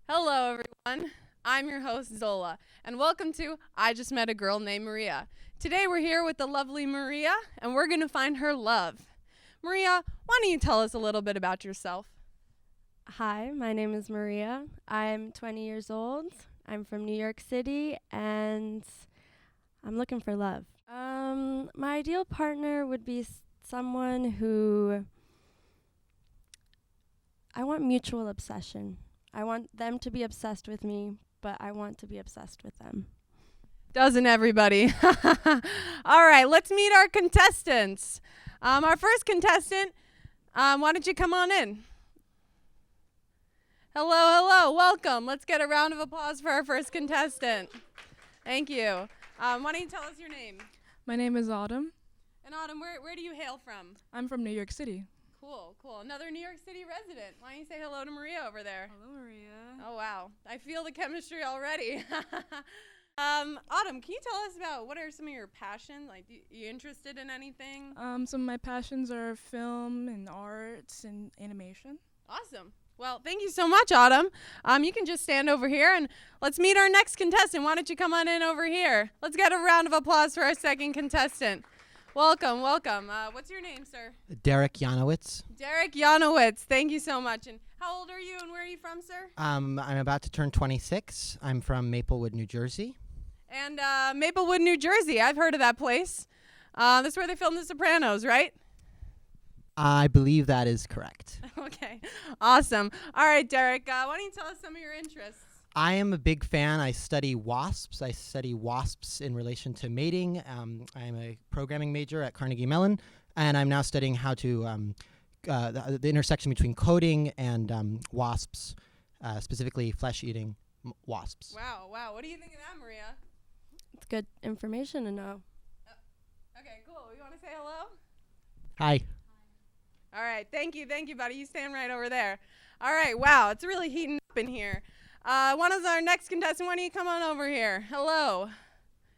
Hello, everyone. I'm your host, Zola, and welcome to I Just Met a Girl Named Maria. Today we're here with the lovely Maria, and we're going to find her love. Maria, why don't you tell us a little bit about yourself? Hi, my name is Maria. I'm 20 years old. I'm from New York City, and I'm looking for love. My ideal partner would be someone who I want mutual obsession. I want them to be obsessed with me, but I want to be obsessed with them. Doesn't everybody? All right, let's meet our contestants. Our first contestant, why don't you come on in? Hello, welcome. Let's get a round of applause for our first contestant. Thank you. Why don't you tell us your name? My name is Autumn. And Autumn, where do you hail from? I'm from New York City. Cool. Another New York City resident. Why don't you say hello to Maria over there? Hello, Maria. Oh, wow. I feel the chemistry already. Autumn, can you tell us about what are some of your passions? Like, you interested in anything? Some of my passions are film and arts and animation. Awesome. Well, thank you so much, Autumn. You can just stand over here and let's meet our next contestant. Why don't you come on in over here? Let's get a round of applause for our second contestant. Welcome. What's your name, sir? Derek Janowitz. Derek Janowitz. Thank you so much. And how old are you and where are you from, sir? I'm about to turn 26. I'm from Maplewood, New Jersey. And Maplewood, New Jersey. I've heard of that place. That's where they filmed The Sopranos, right? I believe that is correct. Okay. Awesome. All right, Derek, why don't you tell us some of your interests? I am a big fan. I study wasps. I study wasps in relation to mating. I'm a programming major at Carnegie Mellon, and I'm now studying how to the intersection between coding and wasps, specifically flesh-eating wasps. Wow. What do you think of that, Maria? It's good information to know. Okay, cool. You want to say hello? Hi. All right. Thank you, buddy. You stand right over there. All right. Wow. It's really heating up in here. One is our next contestant. Why don't you come on over here? Hello.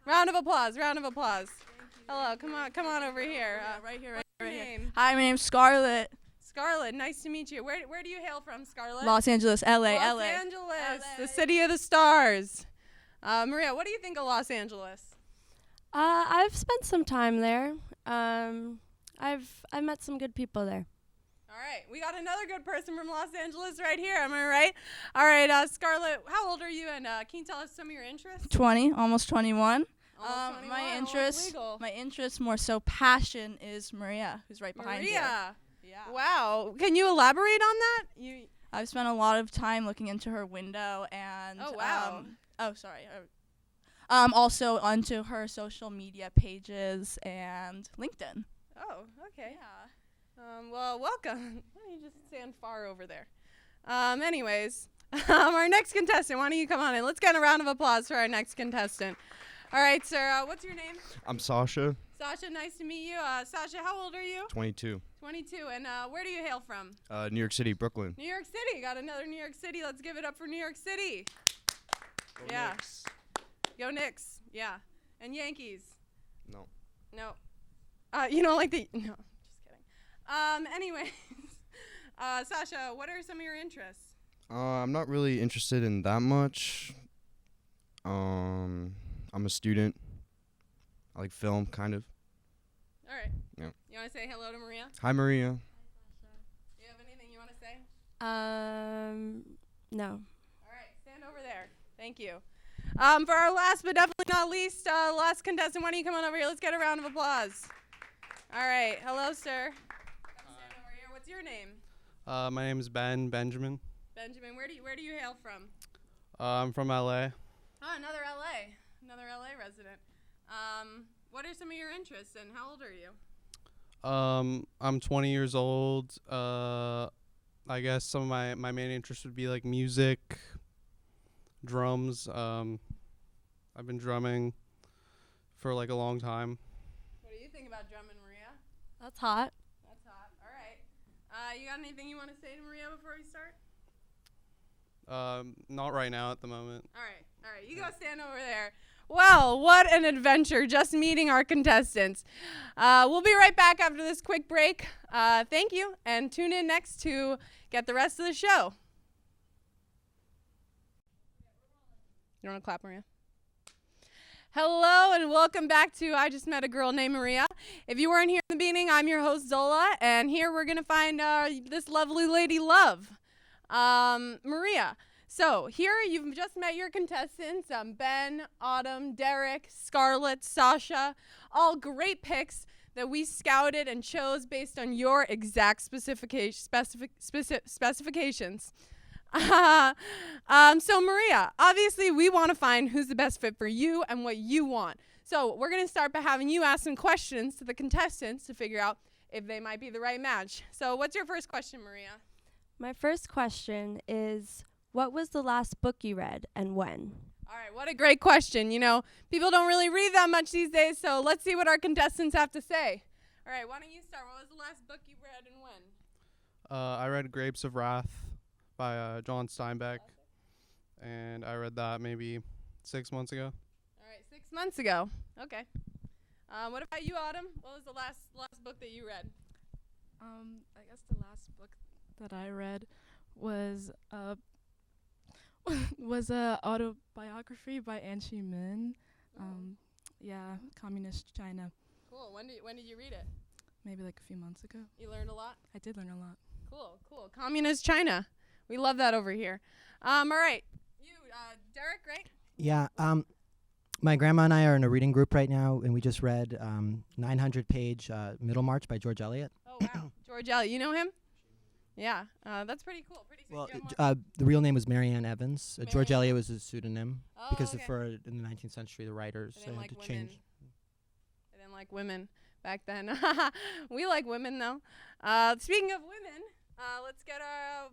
Round of applause. Hello. Come on over here. Right here. What's your name? Hi, my name's Scarlett. Scarlett. Nice to meet you. Where do you hail from, Scarlett? Los Angeles, LA, Los LA. Angeles, the city of the stars. Maria, what do you think of Los Angeles? I've spent some time there. I've met some good people there. All right, we got another good person from Los Angeles right here. Am I right? All right, Scarlett, how old are you, and can you tell us some of your interests? 20, almost 21. Almost 21, My almost interest, more so passion, is Maria, who's right behind you. Maria. Yeah. Wow. Can you elaborate on that? I've spent a lot of time looking into her window and Oh, wow. Also onto her social media pages and LinkedIn. Oh, okay. Yeah. Well, welcome. Why don't you just stand far over there? Anyways, our next contestant, why don't you come on in? Let's get a round of applause for our next contestant. All right, sir, what's your name? I'm Sasha, Sasha, nice to meet you. Sasha, how old are you? 22, 22. And where do you hail from? New York City, Brooklyn. New York City. Got another New York City. Let's give it up for New York City. Go Yeah. Knicks. Go Knicks. Yeah. And Yankees. No. No. You don't like the... No, just kidding. Anyways, Sasha, what are some of your interests? I'm not really interested in that much. I'm a student. I like film, kind of. All right. Yeah. You want to say hello to Maria? Hi, Maria. Do you have anything you want to say? No. All right. Stand over there. Thank you. For our last but definitely not least, last contestant, why don't you come on over here? Let's get a round of applause. All right. Hello, sir. Come stand over here. What's your name? My name is Benjamin. Benjamin. Where do you hail from? I'm from LA. Oh, another LA resident. What are some of your interests and how old are you? I'm 20 years old. I guess some of my main interests would be like music, drums. I've been drumming for like a long time. What do you think about drumming, Maria? That's hot. That's hot. All right. You got anything you want to say to Maria before we start? Not right now at the moment. All right. You go stand over there. Well, what an adventure just meeting our contestants. We'll be right back after this quick break. Thank you, and tune in next to get the rest of the show. You want to clap, Maria? Hello and welcome back to I Just Met a Girl Named Maria. If you weren't here in the beginning, I'm your host Zola, and here we're going to find this lovely lady, Love. Maria. So here you've just met your contestants, Ben, Autumn, Derek, Scarlett, Sasha, all great picks that we scouted and chose based on your exact specifications. So Maria, obviously we want to find who's the best fit for you and what you want. So we're going to start by having you ask some questions to the contestants to figure out if they might be the right match. So what's your first question, Maria? My first question is, what was the last book you read and when? All right, what a great question. You know, people don't really read that much these days, so let's see what our contestants have to say. All right, why don't you start? What was the last book you read and when? I read Grapes of Wrath by John Steinbeck, and I read that maybe 6 months ago. All right, 6 months ago. Okay. What about you, Autumn? What was the last book that you read? I guess the last book that I read was a autobiography by Anchi Min. Communist China. Cool. When did you read it? Maybe like a few months ago. You learned a lot? I did learn a lot. Cool. Communist China. We love that over here. All right. You, Derek, right? Yeah. My grandma and I are in a reading group right now, and we just read 900-page Middlemarch by George Eliot. Oh, wow. George Eliot. You know him? Yeah. That's pretty cool. Pretty sweet. Well, You have more? the real name was Marianne Evans. George Marianne. Eliot was his pseudonym because okay. in the 19th century, the writers They didn't had like to women. change. They didn't like women back then. We like women, though. Speaking of women, let's get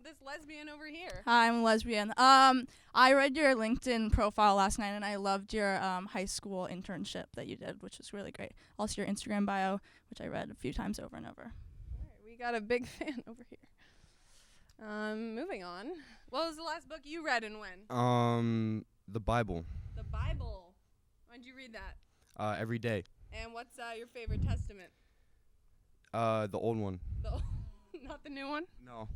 this lesbian over here. Hi, I'm a lesbian. I read your LinkedIn profile last night, and I loved your high school internship that you did, which was really great. Also, your Instagram bio, which I read a few times over and over. All right, we got a big fan over here. Moving on. What was the last book you read and when? The Bible. The Bible. When did you read that? Every day. And what's your favorite testament? The old one. Not the new one? No.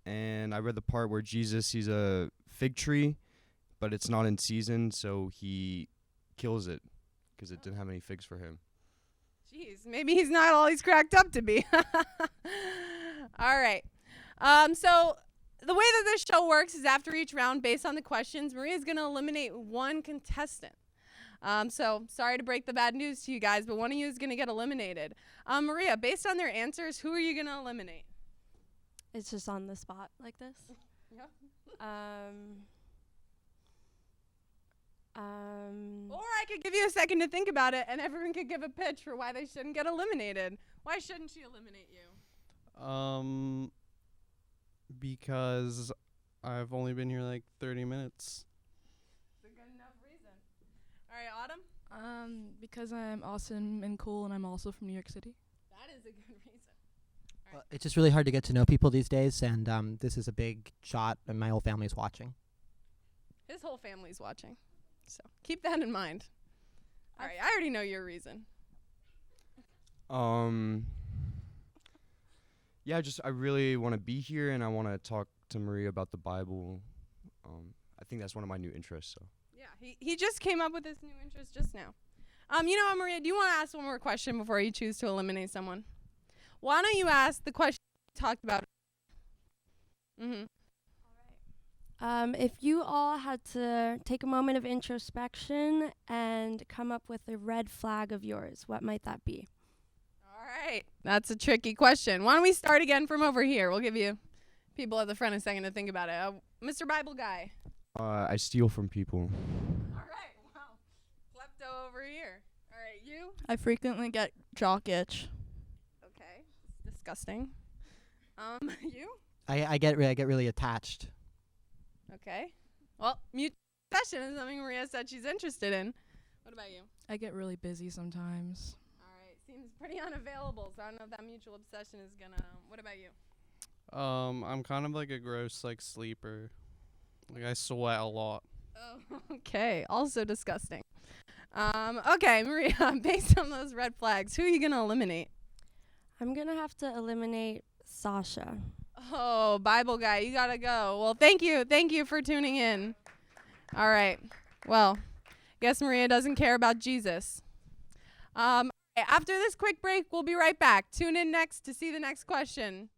And I read the part where Jesus sees a fig tree, but it's not in season, so he kills it because it didn't have any figs for him. Jeez, maybe he's not all he's cracked up to be. All right. So the way that this show works is after each round, based on the questions, Maria's going to eliminate one contestant. So sorry to break the bad news to you guys, but one of you is going to get eliminated. Maria, based on their answers, who are you going to eliminate? It's just on the spot like this. Yep. Or I could give you a second to think about it, and everyone could give a pitch for why they shouldn't get eliminated. Why shouldn't she eliminate you? Because I've only been here like 30 minutes. It's a good enough reason. All right, Autumn? Because I'm awesome and cool, and I'm also from New York City. That is a good reason. Well, it's just really hard to get to know people these days, and this is a big shot, and my whole family's watching. His whole family's watching. So keep that in mind. All right, I already know your reason. Yeah, I really want to be here, and I want to talk to Maria about the Bible. I think that's one of my new interests. So. Yeah, he just came up with this new interest just now. You know what, Maria, do you want to ask one more question before you choose to eliminate someone? Why don't you ask the question we talked about? Mm-hmm. If you all had to take a moment of introspection and come up with a red flag of yours, what might that be? All right. That's a tricky question. Why don't we start again from over here? We'll give you people at the front a second to think about it. Mr. Bible Guy. I steal from people. All right. Wow. Klepto over here. All right. You? I frequently get jock itch. Okay. It's disgusting. You? I get really attached. Okay. Well, mutual obsession is something Maria said she's interested in. What about you? I get really busy sometimes. All right. Seems pretty unavailable, so I don't know if that mutual obsession is gonna. What about you? I'm kind of like a gross like sleeper. Like I sweat a lot. Oh, okay. Also disgusting. Okay, Maria, based on those red flags, who are you going to eliminate? I'm going to have to eliminate Sasha. Oh, Bible Guy, you got to go. Well, thank you. Thank you for tuning in. All right. Well, guess Maria doesn't care about Jesus. After this quick break, we'll be right back. Tune in next to see the next question.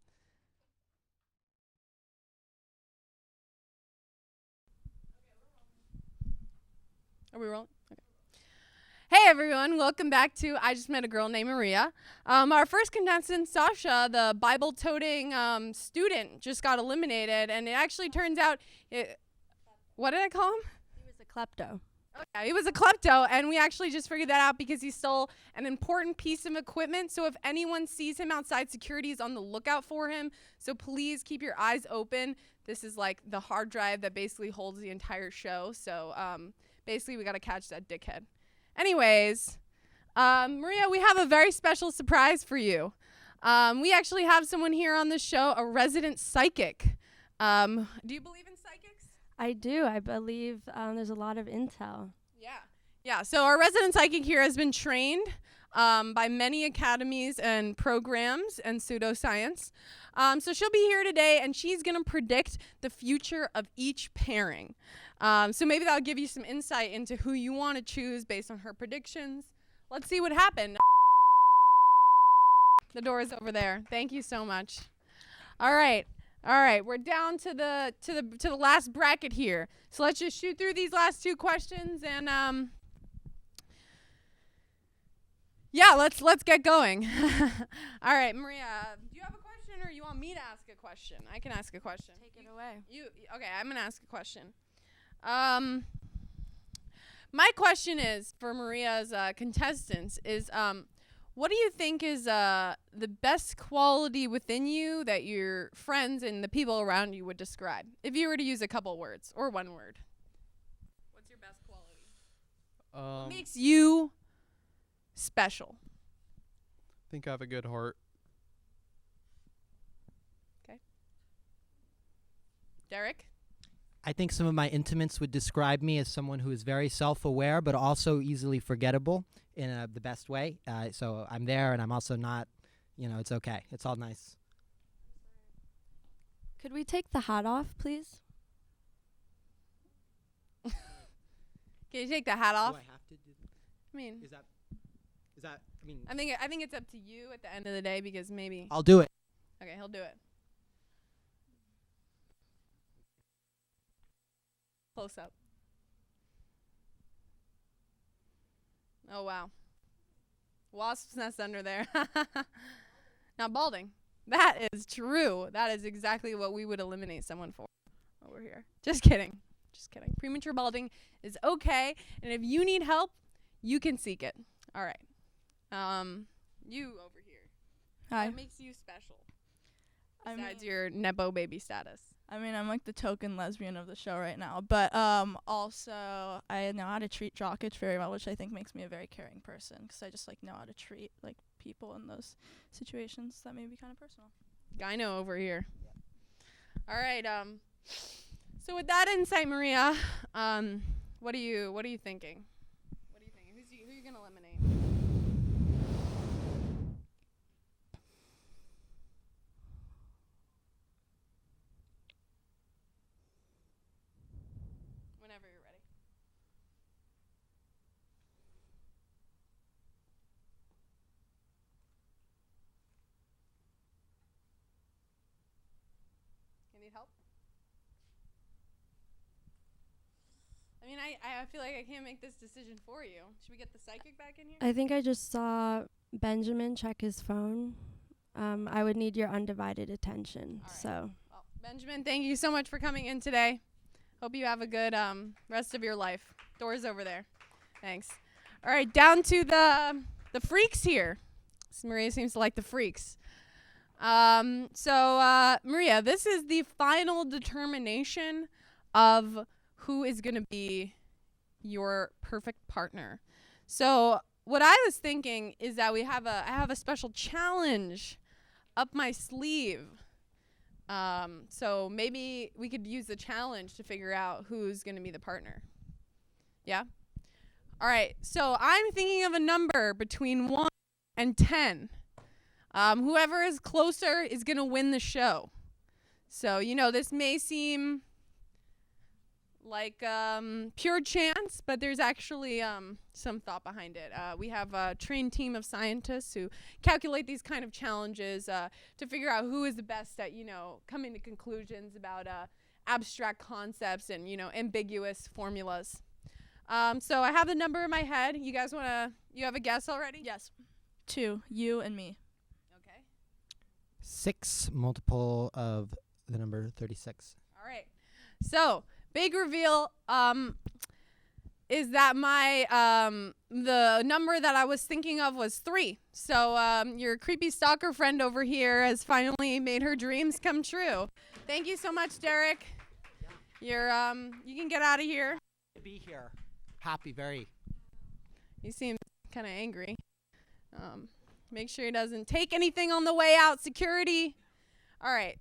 Are we rolling? Okay. Hey everyone, welcome back to I Just Met a Girl Named Maria. Our first contestant, Sasha, the Bible-toting student, just got eliminated, and it actually turns out, what did I call him? He was a klepto. Okay, he was a klepto, and we actually just figured that out because he stole an important piece of equipment. So if anyone sees him outside, security is on the lookout for him. So please keep your eyes open. This is like the hard drive that basically holds the entire show. So basically, we got to catch that dickhead. Anyways, Maria, we have a very special surprise for you. We actually have someone here on the show, a resident psychic. Do you believe in psychics? I do. I believe there's a lot of intel. Yeah. So our resident psychic here has been trained by many academies and programs and pseudoscience. So she'll be here today, and she's going to predict the future of each pairing. So maybe that'll give you some insight into who you want to choose based on her predictions. Let's see what happened. The door is over there. Thank you so much. All right. We're down to the last bracket here. So let's just shoot through these last two questions and yeah, let's get going. All right, Maria, do you have a question or you want me to ask a question? I can ask a question. Take it away. Okay, I'm going to ask a question. My question is for Maria's contestants is what do you think is the best quality within you that your friends and the people around you would describe? If you were to use a couple words or one word. What's your best quality? What makes you special? I think I have a good heart. Okay. Derek? I think some of my intimates would describe me as someone who is very self-aware, but also easily forgettable in the best way. So I'm there, and I'm also not, it's okay. It's all nice. Could we take the hat off, please? Can you take the hat off? Do I have to do that? I mean, I think it's up to you at the end of the day because maybe. I'll do it. Okay, he'll do it. Close up. Oh, wow. Wasp's nest under there. Now, balding. That is true. That is exactly what we would eliminate someone for over here. Just kidding. Premature balding is okay. And if you need help, you can seek it. All right. You over here. Hi. What makes you special? Besides your Nepo baby status. I mean, I'm like the token lesbian of the show right now, but also I know how to treat jockage very well, which I think makes me a very caring person because I just like know how to treat like people in those situations that may be kind of personal. Gyno over here. Yep. All right. So with that insight, Maria, what are you thinking? What are you thinking? Who are you gonna eliminate? Whenever you're ready. You need help? I mean, I feel like I can't make this decision for you. Should we get the psychic back in here? I think I just saw Benjamin check his phone. I would need your undivided attention. All right. So, Well, Benjamin, thank you so much for coming in today. Hope you have a good rest of your life. Door's over there. Thanks. All right, down to the freaks here. Maria seems to like the freaks. So Maria, this is the final determination of who is going to be your perfect partner. So what I was thinking is that I have a special challenge up my sleeve. So maybe we could use the challenge to figure out who's going to be the partner. Yeah? All right. So I'm thinking of a number between 1 and 10. Whoever is closer is going to win the show. So, this may seem like pure chance, but there's actually some thought behind it. We have a trained team of scientists who calculate these kind of challenges to figure out who is the best at, coming to conclusions about abstract concepts and, ambiguous formulas. So I have the number in my head. You guys you have a guess already? Yes. 2, you and me. Okay. 6 multiple of the number 36. All right. So, big reveal is that my the number that I was thinking of was 3. So, your creepy stalker friend over here has finally made her dreams come true. Thank you so much, Derek. You're you can get out of here. To be here. Happy, very. He seems kind of angry. Make sure he doesn't take anything on the way out. Security. All right.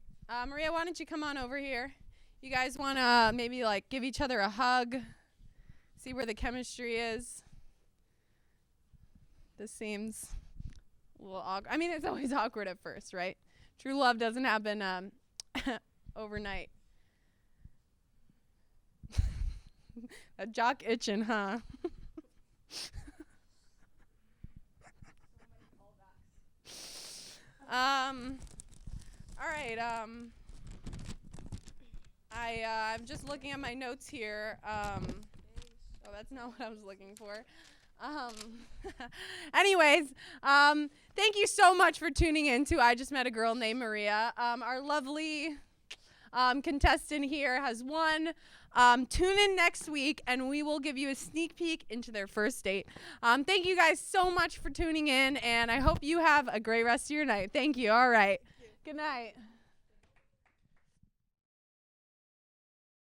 Maria, why don't you come on over here? You guys want to maybe like give each other a hug? See where the chemistry is? This seems a little awkward. I mean, it's always awkward at first, right? True love doesn't happen overnight. That jock itching, huh? All right. I'm just looking at my notes here. Oh, that's not what I was looking for. Anyways, thank you so much for tuning in to I Just Met a Girl Named Maria. Our lovely contestant here has won. Tune in next week, and we will give you a sneak peek into their first date. Thank you guys so much for tuning in, and I hope you have a great rest of your night. Thank you. All right. Good night.